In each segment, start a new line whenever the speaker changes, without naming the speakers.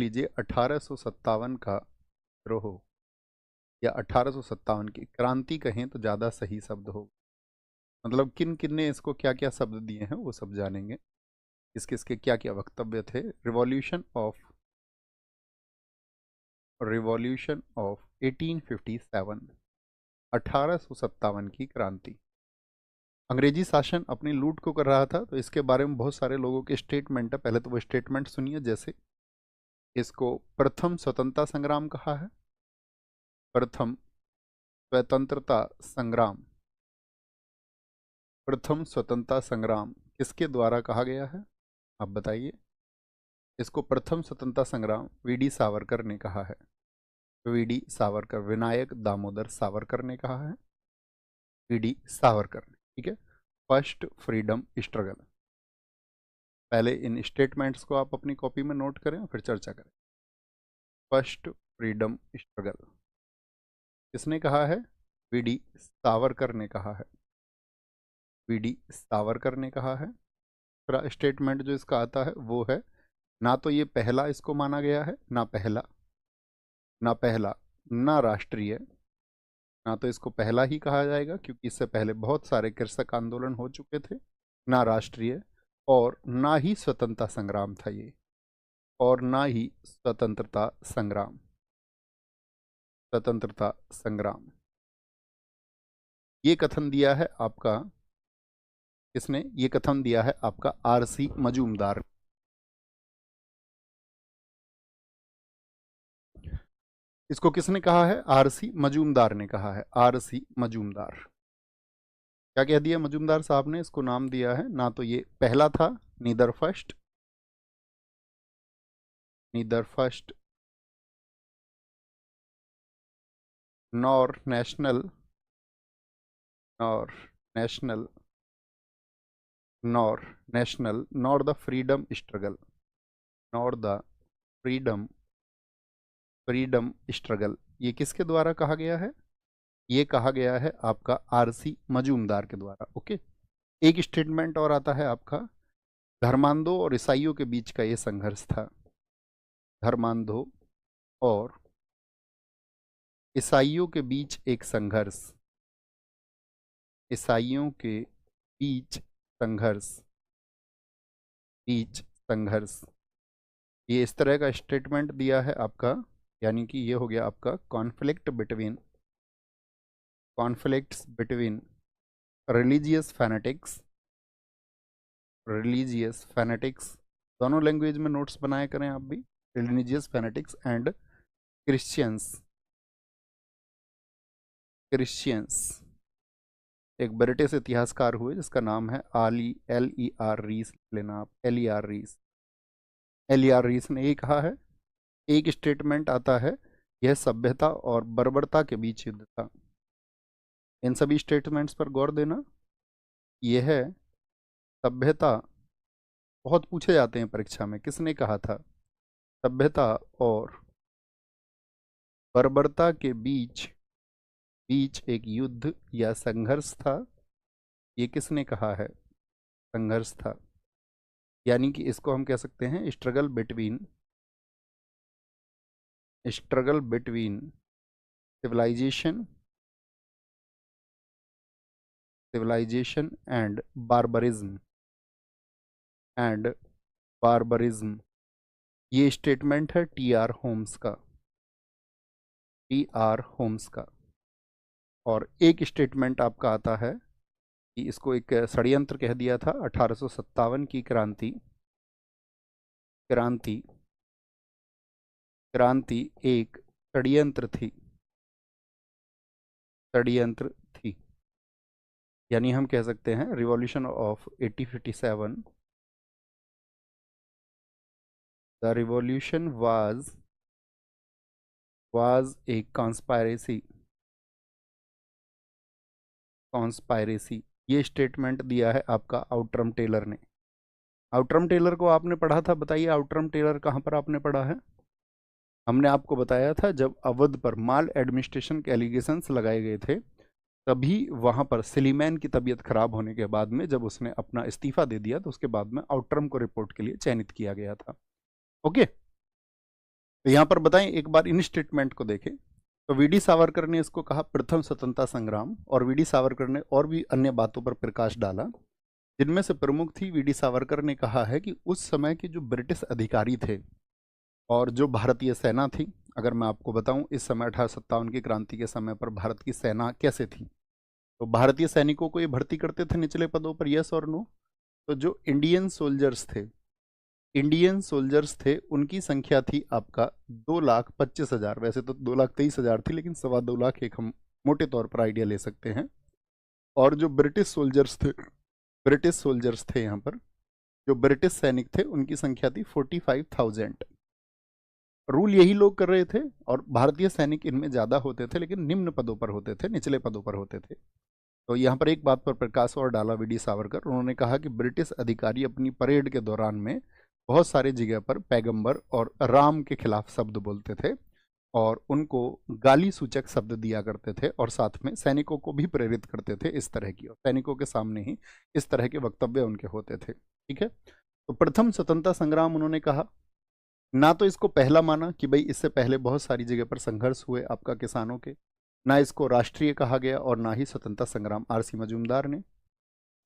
लीजिए 1857 का विद्रोह या 1857 की क्रांति कहें तो ज़्यादा सही शब्द हो। मतलब किन किन ने इसको क्या क्या शब्द दिए हैं वो सब जानेंगे, किस किस के क्या क्या वक्तव्य थे। रिवॉल्यूशन ऑफ 1857, 1857 की क्रांति। अंग्रेजी शासन अपनी लूट को कर रहा था, तो इसके बारे में बहुत सारे लोगों के स्टेटमेंट है। पहले तो वो स्टेटमेंट सुनिए। जैसे इसको प्रथम स्वतंत्रता संग्राम कहा है, प्रथम स्वतंत्रता संग्राम। प्रथम स्वतंत्रता संग्राम किसके द्वारा कहा गया है, आप बताइए। इसको प्रथम स्वतंत्रता संग्राम वीडी सावरकर ने कहा है। वीडी सावरकर, विनायक दामोदर सावरकर ने कहा है, वीडी सावरकर ने। ठीक है। First freedom struggle. पहले इन स्टेटमेंट्स को आप अपनी कॉपी में नोट करें, फिर चर्चा करें। फर्स्ट फ्रीडम स्ट्रगल किसने कहा है, वीडी सावरकर ने कहा है, वीडी सावरकर ने कहा है। दूसरा स्टेटमेंट जो इसका आता है वो है, ना तो ये पहला इसको माना गया है, ना पहला ना राष्ट्रीय, ना तो इसको पहला ही कहा जाएगा क्योंकि इससे पहले बहुत सारे कृषक आंदोलन हो चुके थे, ना राष्ट्रीय, और ना ही स्वतंत्रता संग्राम था ये, और ना ही स्वतंत्रता संग्राम। स्वतंत्रता संग्राम ये कथन दिया है आपका, किसने ये कथन दिया है, आपका आरसी मजूमदार। इसको किसने कहा है, आरसी मजूमदार ने कहा है, आरसी मजूमदार। क्या कह दिया मजूमदार साहब ने, इसको नाम दिया है, ना तो ये पहला था, neither first nor national nor national nor the freedom struggle, nor the freedom freedom struggle. ये किसके द्वारा कहा गया है, ये कहा गया है आपका आरसी मजूमदार के द्वारा। ओके। एक स्टेटमेंट और आता है आपका, धर्मांधों और ईसाइयों के बीच का ये संघर्ष था। धर्मांधों और ईसाइयों के बीच एक संघर्ष, ईसाइयों के बीच संघर्ष। ये इस तरह का स्टेटमेंट दिया है आपका, यानी कि ये हो गया आपका कॉन्फ्लिक्ट्स बिटवीन रिलीजियस फैनेटिक्स, दोनों लैंग्वेज में नोट्स बनाए करें आप भी, रिलीजियस फैनेटिक्स एंड क्रिश्चियंस। एक ब्रिटिश इतिहासकार हुए जिसका नाम है L.E.R. रीस, लेना आप L.E.R. रीस ने ये कहा है। एक स्टेटमेंट आता है, यह सभ्यता और बर्बरता के बीच युद्ध था। इन सभी स्टेटमेंट्स पर गौर देना। यह सभ्यता बहुत पूछे जाते हैं परीक्षा में, किसने कहा था, सभ्यता और बर्बरता के बीच एक युद्ध या संघर्ष था। ये किसने कहा है, संघर्ष था। यानी कि इसको हम कह सकते हैं struggle between civilisation and barbarism. ये स्टेटमेंट है टी.आर. होम्स का। और एक स्टेटमेंट आपका आता है कि इसको एक षड्यंत्र कह दिया था, 1857 की क्रांति एक षड्यंत्र थी। यानी हम कह सकते हैं revolution of 1857, the revolution was a conspiracy. ये स्टेटमेंट दिया है आपका आउटरम टेलर ने। आउटरम टेलर को आपने पढ़ा था, बताइए आउटरम टेलर कहाँ पर आपने पढ़ा है। हमने आपको बताया था जब अवध पर माल एडमिनिस्ट्रेशन के एलिगेशंस लगाए गए थे, तभी वहां पर सिलीमैन की तबीयत खराब होने के बाद में जब उसने अपना इस्तीफा दे दिया, तो उसके बाद में आउटरम को रिपोर्ट के लिए चयनित किया गया था। ओके। तो यहाँ पर बताएं, एक बार इन स्टेटमेंट को देखें। तो वीडी सावरकर ने इसको कहा प्रथम स्वतंत्रता संग्राम, और वीडी सावरकर ने और भी अन्य बातों पर प्रकाश डाला, जिनमें से प्रमुख थी, वीडी सावरकर ने कहा है कि उस समय के जो ब्रिटिश अधिकारी थे और जो भारतीय सेना थी, अगर मैं आपको बताऊं इस समय 1857 की क्रांति के समय पर भारत की सेना कैसे थी, तो भारतीय सैनिकों को ये भर्ती करते थे निचले पदों पर, यस और नो? तो जो इंडियन सोल्जर्स थे उनकी संख्या थी आपका 2,25,000। वैसे तो 2,23,000 थी, लेकिन 2.25 लाख एक हम मोटे तौर पर आइडिया ले सकते हैं। और जो ब्रिटिश सोल्जर्स थे यहाँ पर, जो ब्रिटिश सैनिक थे उनकी संख्या थी 45,000। रूल यही लोग कर रहे थे, और भारतीय सैनिक इनमें ज़्यादा होते थे, लेकिन निम्न पदों पर होते थे, निचले पदों पर होते थे। तो यहाँ पर एक बात पर प्रकाश और डाला वीडी सावरकर, उन्होंने कहा कि ब्रिटिश अधिकारी अपनी परेड के दौरान में बहुत सारी जगह पर पैगंबर और राम के खिलाफ शब्द बोलते थे, और उनको गाली सूचक शब्द दिया करते थे, और साथ में सैनिकों को भी प्रेरित करते थे इस तरह की, और सैनिकों के सामने ही इस तरह के वक्तव्य उनके होते थे। ठीक है, तो प्रथम स्वतंत्रता संग्राम उन्होंने कहा, ना तो इसको पहला माना कि भाई इससे पहले बहुत सारी जगह पर संघर्ष हुए आपका किसानों के, ना इसको राष्ट्रीय कहा गया, और ना ही स्वतंत्रता संग्राम आरसी मजूमदार ने।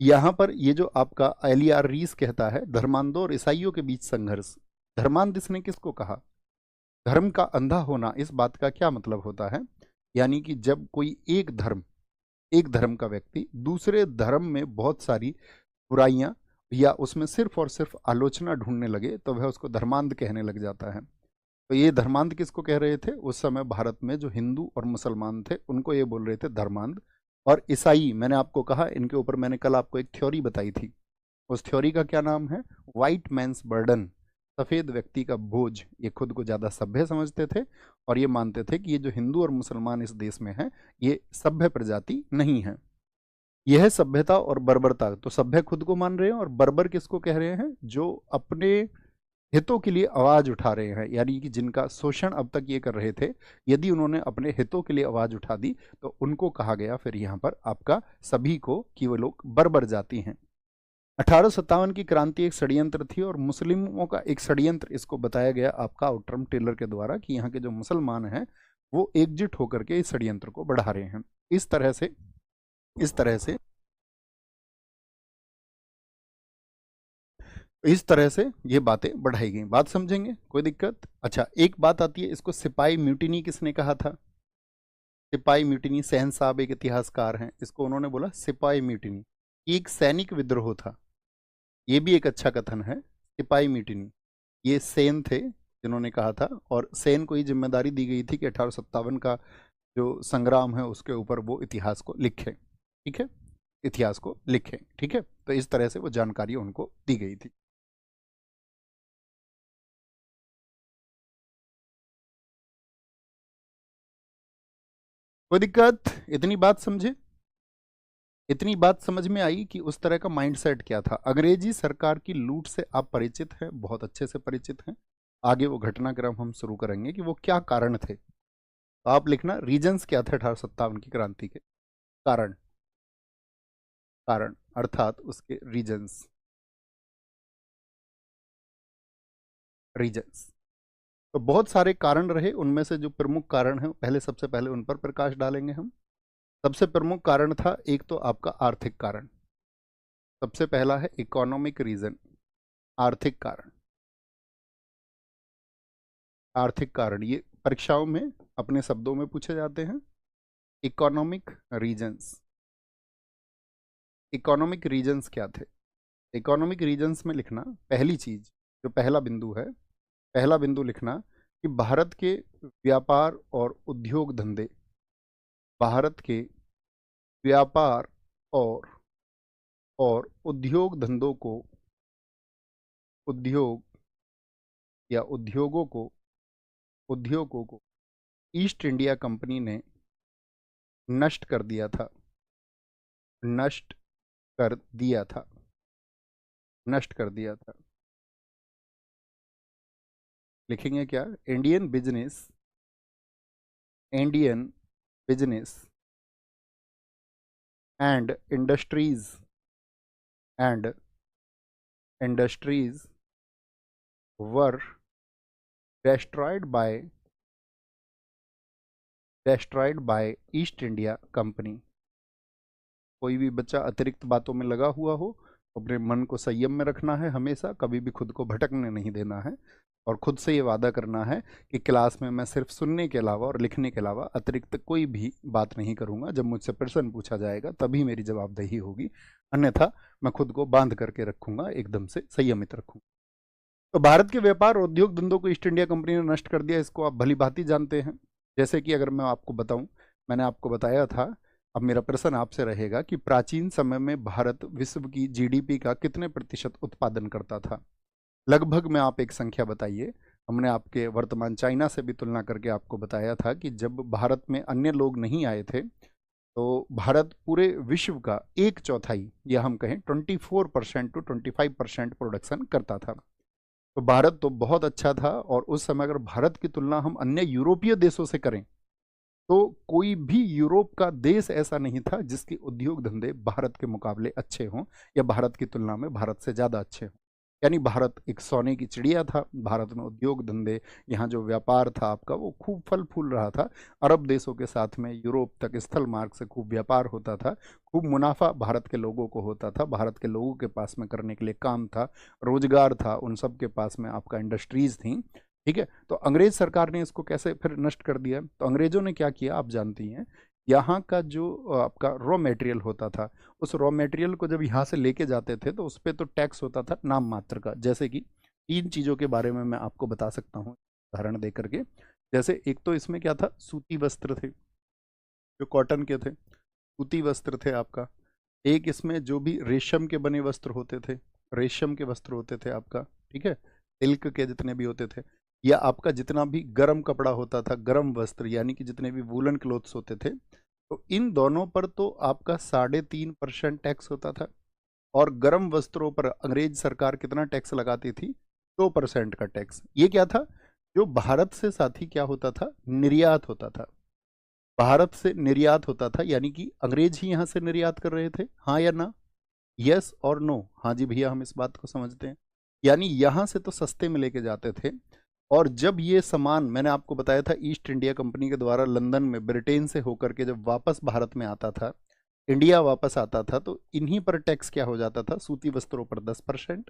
यहाँ पर ये जो आपका एलियार रीस कहता है धर्मांधों और ईसाइयों के बीच संघर्ष, धर्मांध इसने किसको कहा? धर्म का अंधा होना, इस बात का क्या मतलब होता है? यानी कि जब कोई एक धर्म का व्यक्ति दूसरे धर्म में बहुत सारी बुराइयां या उसमें सिर्फ और सिर्फ आलोचना ढूंढने लगे, तो वह उसको धर्मांध कहने लग जाता है। तो ये धर्मांध किसको कह रहे थे? उस समय भारत में जो हिंदू और मुसलमान थे उनको ये बोल रहे थे धर्मांध। और ईसाई, मैंने आपको कहा इनके ऊपर मैंने कल आपको एक थ्योरी बताई थी, उस थ्योरी का क्या नाम है? वाइट मैंस बर्डन, सफ़ेद व्यक्ति का बोझ। ये खुद को ज़्यादा सभ्य समझते थे, और ये मानते थे कि ये जो हिंदू और मुसलमान इस देश में हैं ये सभ्य प्रजाति नहीं है। यह सभ्यता और बर्बरता, तो सभ्य खुद को मान रहे हैं, और बर्बर किसको कह रहे हैं? जो अपने हितों के लिए आवाज उठा रहे हैं, यानी कि जिनका शोषण अब तक ये कर रहे थे, यदि उन्होंने अपने हितों के लिए आवाज उठा दी तो उनको कहा गया फिर यहाँ पर आपका सभी को कि वो लोग बर्बर जाति हैं। 1857 की क्रांति एक षड्यंत्र थी, और मुस्लिमों का एक षड्यंत्र इसको बताया गया आपका आउटरम टेलर के द्वारा कि यहाँ के जो मुसलमान हैं वो एकजुट होकर के इस षड्यंत्र को बढ़ा रहे हैं। इस तरह से ये बातें बढ़ाई गई। बात समझेंगे? कोई दिक्कत? अच्छा, एक बात आती है, इसको सिपाही म्यूटिनी किसने कहा था? सिपाही म्यूटिनी, सहन साहब एक इतिहासकार हैं, इसको उन्होंने बोला सिपाही म्यूटिनी, एक सैनिक विद्रोह था। ये भी एक अच्छा कथन है, सिपाही म्यूटिनी। ये सेन थे जिन्होंने कहा था, और सेन को ही जिम्मेदारी दी गई थी कि 1857 का जो संग्राम है उसके ऊपर वो इतिहास को लिखें। ठीक है, इतिहास को लिखें। ठीक है, तो इस तरह से वो जानकारी उनको दी गई थी। कोई दिक्कत? इतनी बात समझ में आई कि उस तरह का माइंडसेट क्या था। अंग्रेजी सरकार की लूट से आप परिचित हैं, बहुत अच्छे से परिचित हैं। आगे वो घटनाक्रम हम शुरू करेंगे कि वो क्या कारण थे। तो आप लिखना रीजंस क्या थे 1857 की क्रांति के कारण, अर्थात उसके रीजंस। तो बहुत सारे कारण रहे, उनमें से जो प्रमुख कारण है सबसे पहले उन पर प्रकाश डालेंगे हम। सबसे प्रमुख कारण था एक तो आपका आर्थिक कारण। सबसे पहला है इकोनॉमिक रीजन, आर्थिक कारण। ये परीक्षाओं में अपने शब्दों में पूछे जाते हैं। इकोनॉमिक रीजंस, क्या थे? इकोनॉमिक रीजंस में लिखना, पहली चीज जो पहला बिंदु है, पहला बिंदु लिखना कि भारत के व्यापार और उद्योग धंधे, भारत के व्यापार और उद्योग धंधों को, उद्योग या उद्योगों को ईस्ट इंडिया कंपनी ने नष्ट कर दिया था, नष्ट कर दिया था, नष्ट कर दिया था। लिखेंगे क्या? Indian business and industries were destroyed by east India company. कोई भी बच्चा अतिरिक्त बातों में लगा हुआ हो, अपने मन को संयम में रखना है, हमेशा कभी भी खुद को भटकने नहीं देना है, और खुद से ये वादा करना है कि क्लास में मैं सिर्फ सुनने के अलावा और लिखने के अलावा अतिरिक्त कोई भी बात नहीं करूंगा। जब मुझसे प्रश्न पूछा जाएगा तभी मेरी जवाबदेही होगी, अन्यथा मैं खुद को बांध करके रखूंगा, एकदम से संयमित रखूंगा। तो भारत के व्यापार और उद्योग धंधों को ईस्ट इंडिया कंपनी ने नष्ट कर दिया, इसको आप भली भांति जानते हैं। जैसे कि अगर मैं आपको बताऊं, मैंने आपको बताया था, अब मेरा प्रश्न आपसे रहेगा कि प्राचीन समय में भारत विश्व की जीडीपी का कितने प्रतिशत उत्पादन करता था। लगभग में आप एक संख्या बताइए। हमने आपके वर्तमान चाइना से भी तुलना करके आपको बताया था कि जब भारत में अन्य लोग नहीं आए थे तो भारत पूरे विश्व का 1/4 या हम कहें 24% to 25% प्रोडक्शन करता था। तो भारत तो बहुत अच्छा था, और उस समय अगर भारत की तुलना हम अन्य यूरोपीय देशों से करें तो कोई भी यूरोप का देश ऐसा नहीं था जिसके उद्योग धंधे भारत के मुकाबले अच्छे हों या भारत की तुलना में भारत से ज़्यादा अच्छे हों। यानी भारत एक सोने की चिड़िया था। भारत में उद्योग धंधे, यहाँ जो व्यापार था आपका, वो खूब फल फूल रहा था। अरब देशों के साथ में यूरोप तक स्थल मार्ग से खूब व्यापार होता था, खूब मुनाफा भारत के लोगों को होता था, भारत के लोगों के पास में करने के लिए काम था, रोजगार था, उन सब के पास में आपका इंडस्ट्रीज थी। ठीक है, तो अंग्रेज सरकार ने इसको कैसे फिर नष्ट कर दिया। तो अंग्रेजों ने क्या किया आप जानती हैं, यहाँ का जो आपका रॉ मटेरियल होता था, उस रॉ मटेरियल को जब यहाँ से लेके जाते थे तो उस पर तो टैक्स होता था नाम मात्र का। जैसे कि 3 चीज़ों के बारे में मैं आपको बता सकता हूँ उदाहरण दे करके। जैसे एक तो इसमें क्या था, सूती वस्त्र थे जो कॉटन के थे, सूती वस्त्र थे आपका। एक इसमें जो भी रेशम के बने वस्त्र होते थे, रेशम के वस्त्र होते थे आपका, ठीक है, सिल्क के जितने भी होते थे, या आपका जितना भी गर्म कपड़ा होता था, गर्म वस्त्र यानी कि जितने भी वूलन क्लोथ्स होते थे, तो इन दोनों पर तो आपका 3.5% टैक्स होता था। और गर्म वस्त्रों पर अंग्रेज सरकार कितना टैक्स लगाती थी, 2% का टैक्स। ये क्या था, जो भारत से साथी क्या होता था, निर्यात होता था, भारत से निर्यात होता था, यानी कि अंग्रेज ही यहाँ से निर्यात कर रहे थे। हाँ या ना, यस और नो। हाँ जी भैया, हम इस बात को समझते हैं। यानी यहाँ से तो सस्ते में लेके जाते थे, और जब ये सामान मैंने आपको बताया था ईस्ट इंडिया कंपनी के द्वारा लंदन में ब्रिटेन से होकर के जब वापस भारत में आता था, इंडिया वापस आता था, तो इन्हीं पर टैक्स क्या हो जाता था, सूती वस्त्रों पर 10%,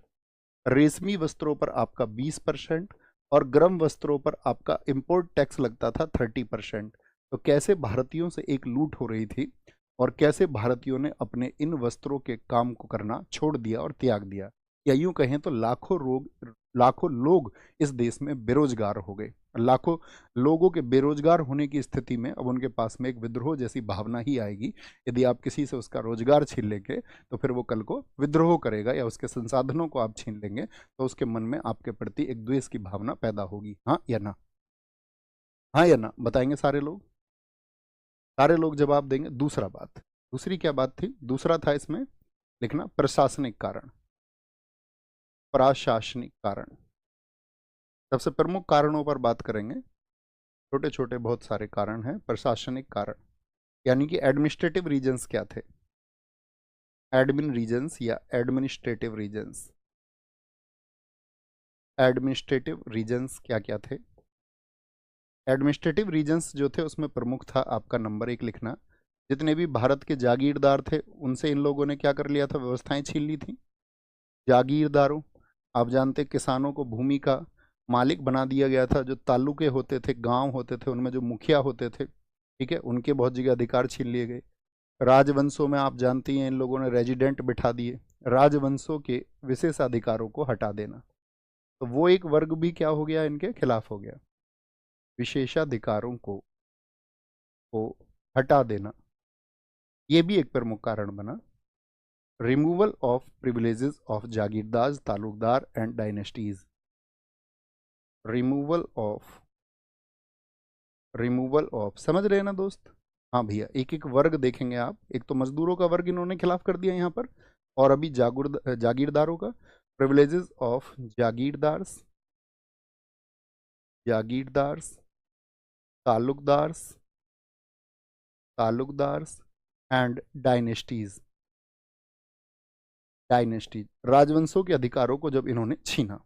रेशमी वस्त्रों पर आपका 20%, और गर्म वस्त्रों पर आपका इंपोर्ट टैक्स लगता था 30%। तो कैसे भारतीयों से एक लूट हो रही थी, और कैसे भारतीयों ने अपने इन वस्त्रों के काम को करना छोड़ दिया और त्याग दिया, या यूं कहें तो लाखों लोग इस देश में बेरोजगार हो गए। लाखों लोगों के बेरोजगार होने की स्थिति में अब उनके पास में एक विद्रोह जैसी भावना ही आएगी। यदि आप किसी से उसका रोजगार छीन लेंगे तो फिर वो कल को विद्रोह करेगा, या उसके संसाधनों को आप छीन लेंगे तो उसके मन में आपके प्रति एक द्वेष की भावना पैदा होगी। हाँ या ना, हाँ या ना बताएंगे सारे लोग, सारे लोग जवाब देंगे। दूसरी क्या बात थी, दूसरा था इसमें लिखना प्रशासनिक कारण। प्रशासनिक कारण, सबसे प्रमुख कारणों पर बात करेंगे। छोटे छोटे बहुत सारे कारण हैं। प्रशासनिक कारण यानी कि एडमिनिस्ट्रेटिव रीजन्स क्या थे, एडमिन रीजन्स या एडमिनिस्ट्रेटिव रीजन्स, एडमिनिस्ट्रेटिव रीजन्स क्या क्या थे। एडमिनिस्ट्रेटिव रीजन्स जो थे उसमें प्रमुख था आपका नंबर 1 लिखना, जितने भी भारत के जागीरदार थे उनसे इन लोगों ने क्या कर लिया था, व्यवस्थाएं छीन ली थी। जागीरदारों, आप जानते किसानों को भूमि का मालिक बना दिया गया था। जो तालुके होते थे, गांव होते थे, उनमें जो मुखिया होते थे, ठीक है, उनके बहुत जगह अधिकार छीन लिए गए। राजवंशों में आप जानती हैं इन लोगों ने रेजिडेंट बिठा दिए, राजवंशों के विशेष अधिकारों को हटा देना। तो वो एक वर्ग भी क्या हो गया, इनके खिलाफ हो गया, विशेषाधिकारों को हटा देना, ये भी एक प्रमुख कारण बना। रिमूवल ऑफ प्रिविलेजेस ऑफ जागीरदार, तालुकदार एंड डायनेस्टीज, रिमूवल ऑफ समझ रहे हैं ना दोस्त। हाँ भैया, एक एक वर्ग देखेंगे आप। एक तो मजदूरों का वर्ग इन्होंने खिलाफ कर दिया यहाँ पर, और अभी जागीरदारों का, privileges of जागीरदार्स, taluqdars and dynasties, राजवंशों के अधिकारों को जब इन्होंने छीना।